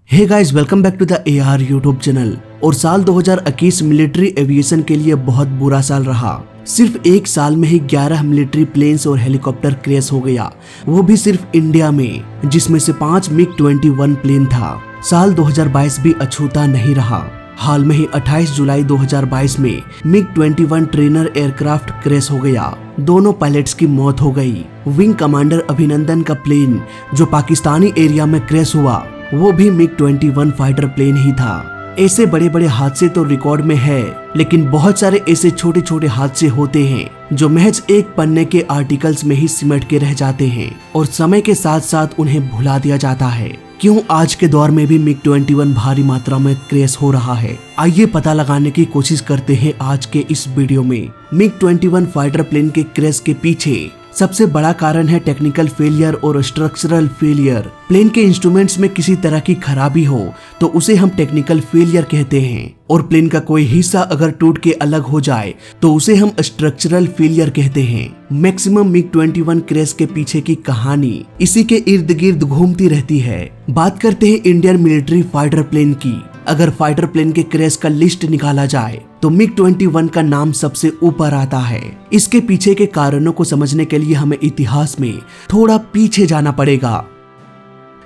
Hey guys, welcome back to the AR YouTube channel. और साल 2021 military aviation के लिए बहुत बुरा साल रहा। सिर्फ एक साल में ही 11 मिलिट्री प्लेन्स और हेलीकॉप्टर क्रैश हो गया, वो भी सिर्फ इंडिया में, जिसमें से 5 MiG-21 प्लेन था। साल 2022 भी अछूता नहीं रहा। हाल में ही 28 जुलाई 2022 में MiG-21 ट्रेनर एयरक्राफ्ट क्रैश हो गया। दोनों पायलट्स की मौत हो गई। विंग कमांडर अभिनंदन का प्लेन जो पाकिस्तानी एरिया में क्रैश हुआ, वो भी MiG-21 फाइटर प्लेन ही था। ऐसे बड़े बड़े हादसे तो रिकॉर्ड में है, लेकिन बहुत सारे ऐसे छोटे छोटे हादसे होते हैं जो महज एक पन्ने के आर्टिकल्स में ही सिमट के रह जाते हैं और समय के साथ साथ उन्हें भुला दिया जाता है। क्यों आज के दौर में भी MiG-21 भारी मात्रा में क्रैश हो रहा है, आइए पता लगाने की कोशिश करते हैं आज के इस वीडियो में। MiG-21 फाइटर प्लेन के क्रैश के पीछे सबसे बड़ा कारण है टेक्निकल फेलियर और स्ट्रक्चरल फेलियर। प्लेन के इंस्ट्रूमेंट्स में किसी तरह की खराबी हो तो उसे हम टेक्निकल फेलियर कहते हैं, और प्लेन का कोई हिस्सा अगर टूट के अलग हो जाए तो उसे हम स्ट्रक्चरल फेलियर कहते हैं। मैक्सिमम MiG-21 क्रैश के पीछे की कहानी इसी के इर्द गिर्द घूमती रहती है। बात करते हैं इंडियन मिलिट्री फाइटर प्लेन की। अगर फाइटर प्लेन के क्रैश का लिस्ट निकाला जाए तो MiG-21 का नाम सबसे ऊपर आता है। इसके पीछे के कारणों को समझने के लिए हमें इतिहास में थोड़ा पीछे जाना पड़ेगा।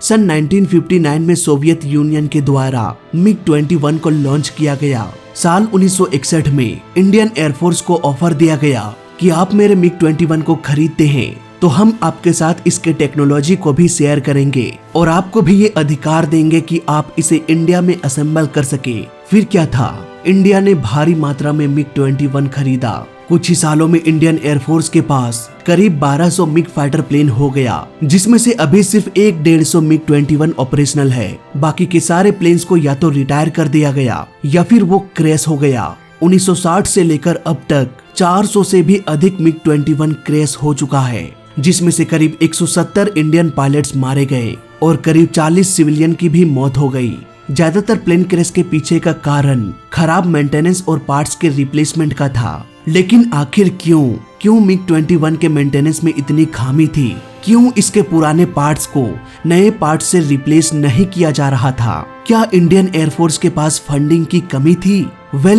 सन 1959 में सोवियत यूनियन के द्वारा MiG-21 को लॉन्च किया गया। साल 1961 में इंडियन एयरफोर्स को ऑफर दिया गया कि आप मेरे MiG-21 को खरीदते हैं तो हम आपके साथ इसके टेक्नोलॉजी को भी शेयर करेंगे और आपको भी ये अधिकार देंगे कि आप इसे इंडिया में असेंबल कर सके। फिर क्या था, इंडिया ने भारी मात्रा में MiG-21 खरीदा। कुछ ही सालों में इंडियन एयरफोर्स के पास करीब 1200 मिग फाइटर प्लेन हो गया, जिसमें से अभी सिर्फ 150 MiG-21 ऑपरेशनल है। बाकी के सारे प्लेन्स को या तो रिटायर कर दिया गया या फिर वो क्रैश हो गया। 1960 से लेकर अब तक 400 से भी अधिक MiG-21 क्रैश हो चुका है, जिसमें से करीब 170 इंडियन पायलट्स मारे गए और करीब 40 सिविलियन की भी मौत हो गई। ज्यादातर प्लेन क्रैश के पीछे का कारण खराब मेंटेनेंस और पार्ट्स के रिप्लेसमेंट का था। लेकिन आखिर क्यों MiG-21 के मेंटेनेंस में इतनी खामी थी? क्यों इसके पुराने पार्ट्स को नए पार्ट्स से रिप्लेस नहीं किया जा रहा था? क्या इंडियन एयरफोर्स के पास फंडिंग की कमी थी?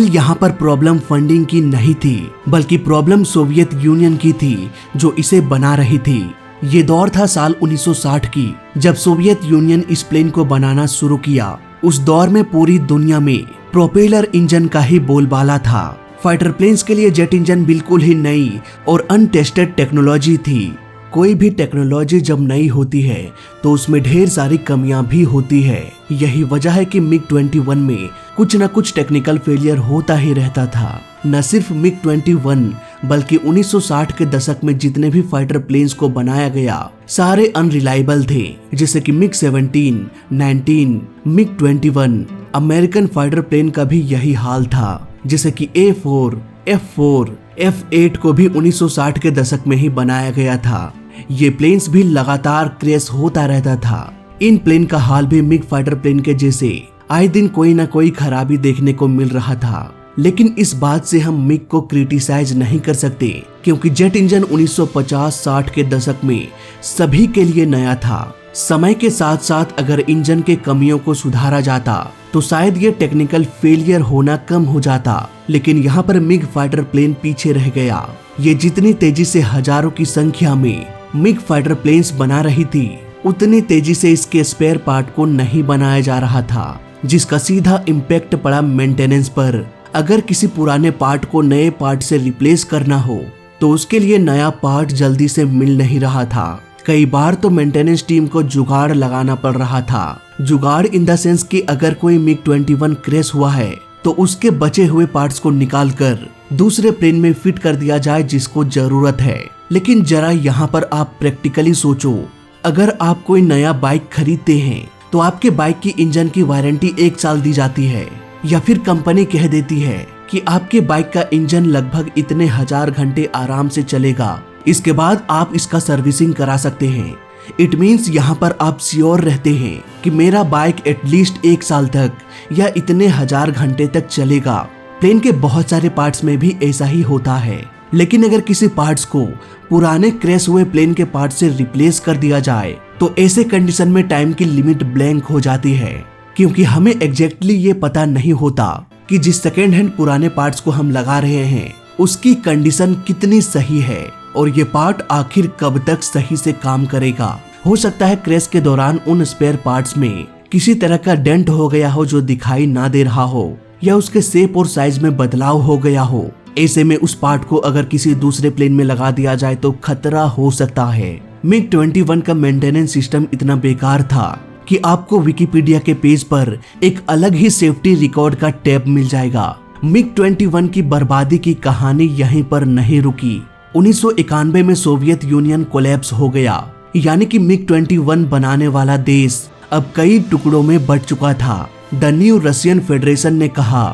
यहाँ पर प्रॉब्लम फंडिंग की नहीं थी, बल्कि प्रॉब्लम सोवियत यूनियन की थी जो इसे बना रही थी। ये दौर था साल 1960 की, जब सोवियत यूनियन इस प्लेन को बनाना शुरू किया। उस दौर में पूरी दुनिया में प्रोपेलर इंजन का ही बोलबाला था। फाइटर प्लेन्स के लिए जेट इंजन बिल्कुल ही नई और अनटेस्टेड टेक्नोलॉजी थी। कोई भी टेक्नोलॉजी जब नई होती है तो उसमें ढेर सारी कमियां भी होती है। यही वजह है कि MiG-21 में कुछ न कुछ टेक्निकल फेलियर होता ही रहता था। न सिर्फ MiG-21 बल्कि 1960 के दशक में जितने भी फाइटर प्लेन्स को बनाया गया सारे अनरिलायबल थे, जैसे कि MiG-17, 19, MiG-21। American fighter plane का भी यही हाल था, जैसे कि A4, F4, F8 को भी 1960 के दशक में ही बनाया गया था। ये प्लेन्स भी लगातार क्रैश होता रहता था। इन प्लेन का हाल भी MiG फाइटर प्लेन के जैसे आए दिन कोई ना कोई खराबी देखने को मिल रहा था। लेकिन इस बात से हम MiG को क्रिटिसाइज नहीं कर सकते, क्योंकि जेट इंजन 1950-60 के दशक में सभी के लिए नया था। समय के साथ साथ अगर इंजन के कमियों को सुधारा जाता तो शायद ये टेक्निकल फेलियर होना कम हो जाता, लेकिन यहाँ पर MiG फाइटर प्लेन पीछे रह गया। ये जितनी तेजी से हजारों की संख्या में MiG फाइटर प्लेन्स बना रही थी, उतनी तेजी से इसके स्पेयर पार्ट को नहीं बनाया जा रहा था, जिसका सीधा इम्पैक्ट पड़ा मेंटेनेंस पर। अगर किसी पुराने पार्ट को नए पार्ट से रिप्लेस करना हो तो उसके लिए नया पार्ट जल्दी से मिल नहीं रहा था। कई बार तो मेंटेनेंस टीम को जुगाड़ लगाना पड़ रहा था। जुगाड़ इन द सेंस कि अगर कोई MiG-21 क्रैश हुआ है तो उसके बचे हुए पार्ट्स को निकालकर दूसरे प्लेन में फिट कर दिया जाए जिसको जरूरत है। लेकिन जरा यहाँ पर आप प्रैक्टिकली सोचो, अगर आप कोई नया बाइक खरीदते हैं तो आपके बाइक की इंजन की वारंटी 1 साल दी जाती है, या फिर कंपनी कह देती है कि आपके बाइक का इंजन लगभग इतने 1000 घंटे आराम से चलेगा, इसके बाद आप इसका सर्विसिंग करा सकते हैं। इट मीन्स यहाँ पर आप श्योर रहते हैं कि मेरा बाइक एटलीस्ट 1 साल तक या इतने 1000 घंटे तक चलेगा। प्लेन के बहुत सारे पार्ट्स में भी ऐसा ही होता है। लेकिन अगर किसी पार्ट्स को पुराने क्रैश हुए प्लेन के पार्ट से रिप्लेस कर दिया जाए तो ऐसे कंडीशन में टाइम की लिमिट ब्लैंक हो जाती है। क्योंकि हमें एग्जैक्टली ये पता नहीं होता कि जिस सेकेंड हैंड पुराने पार्ट्स को हम लगा रहे हैं उसकी कंडीशन कितनी सही है और ये पार्ट आखिर कब तक सही से काम करेगा। हो सकता है क्रैश के दौरान उन स्पेयर पार्ट्स में किसी तरह का डेंट हो गया हो जो दिखाई ना दे रहा हो, या उसके शेप और साइज में बदलाव हो गया हो। ऐसे में उस पार्ट को अगर किसी दूसरे प्लेन में लगा दिया जाए तो खतरा हो सकता है। MiG-21 का मेंटेनेंस सिस्टम इतना बेकार था कि आपको विकिपीडिया के पेज पर एक अलग ही सेफ्टी रिकॉर्ड का टैब मिल जाएगा। MiG-21 की बर्बादी की कहानी यहीं पर नहीं रुकी। 1991 में सोवियत यूनियन कोलैप्स हो गया, यानी कि MiG-21 बनाने वाला देश अब कई टुकड़ों में बंट चुका था। द न्यू रशियन फेडरेशन ने कहा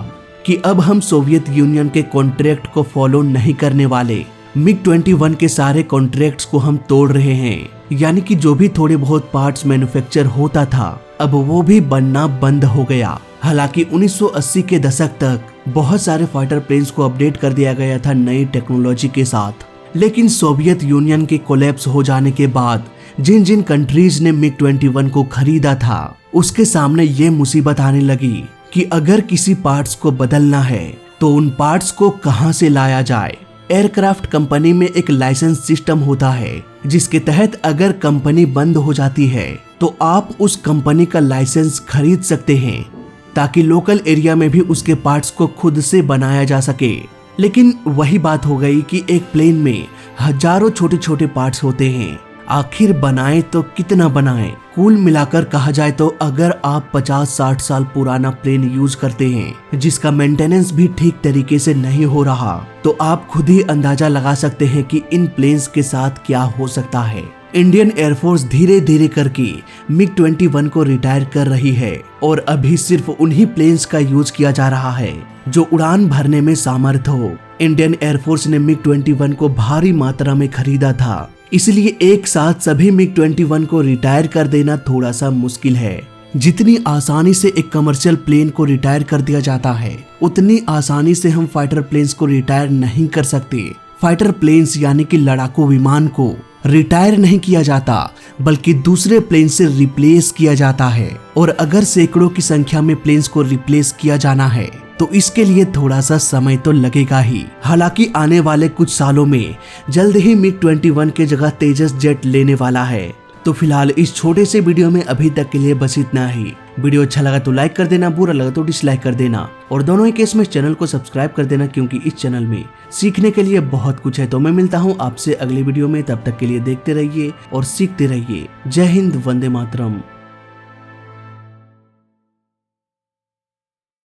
कि अब हम सोवियत यूनियन के कॉन्ट्रैक्ट को फॉलो नहीं करने वाले। MiG-21 के सारे कॉन्ट्रैक्ट्स को हम तोड़ रहे हैं, यानी कि जो भी थोड़े बहुत पार्ट्स मैन्युफैक्चर होता था अब वो भी बनना बंद हो गया। हालांकि 1980 के दशक तक बहुत सारे फाइटर प्लेन्स को अपडेट कर दिया गया था नई टेक्नोलॉजी के साथ, लेकिन सोवियत यूनियन के कोलैप्स हो जाने के बाद जिन जिन कंट्रीज ने MiG-21 को खरीदा था उसके सामने ये मुसीबत आने लगी कि अगर किसी पार्ट्स को बदलना है तो उन पार्ट्स को कहां से लाया जाए। एयरक्राफ्ट कंपनी में एक लाइसेंस सिस्टम होता है जिसके तहत अगर कंपनी बंद हो जाती है तो आप उस कंपनी का लाइसेंस खरीद सकते हैं ताकि लोकल एरिया में भी उसके पार्ट्स को खुद से बनाया जा सके। लेकिन वही बात हो गई कि एक प्लेन में हजारों छोटे छोटे पार्ट्स होते हैं, आखिर बनाएं तो कितना बनाएं। कुल मिलाकर कहा जाए तो अगर आप 50-60 साल पुराना प्लेन यूज करते हैं जिसका मेंटेनेंस भी ठीक तरीके से नहीं हो रहा तो आप खुद ही अंदाजा लगा सकते हैं कि इन प्लेन्स के साथ क्या हो सकता है। इंडियन एयरफोर्स धीरे धीरे करके MiG-21 को रिटायर कर रही है और अभी सिर्फ उन्हीं प्लेन्स का यूज किया जा रहा है जो उड़ान भरने में सामर्थ हो। इंडियन एयरफोर्स ने MiG-21 को भारी मात्रा में खरीदा था, इसलिए एक साथ सभी MiG-21 को रिटायर कर देना थोड़ा सा मुश्किल है। जितनी आसानी से एक कमर्शियल प्लेन को रिटायर कर दिया जाता है उतनी आसानी से हम फाइटर प्लेन्स को रिटायर नहीं कर सकते। फाइटर प्लेन्स यानी कि लड़ाकू विमान को रिटायर नहीं किया जाता बल्कि दूसरे प्लेन से रिप्लेस किया जाता है, और अगर सैकड़ों की संख्या में प्लेन्स को रिप्लेस किया जाना है तो इसके लिए थोड़ा सा समय तो लगेगा ही। हालांकि आने वाले कुछ सालों में जल्द ही MiG-21 के जगह तेजस जेट लेने वाला है। तो फिलहाल इस छोटे से वीडियो में अभी तक के लिए बस इतना ही। वीडियो अच्छा लगा तो लाइक कर देना, बुरा लगा तो डिसलाइक कर देना, और दोनों ही केस में चैनल को सब्सक्राइब कर देना क्योंकि इस चैनल में सीखने के लिए बहुत कुछ है। तो मैं मिलता हूँ आपसे अगली वीडियो में, तब तक के लिए देखते रहिए और सीखते रहिए। जय हिंद, वंदे मातरम।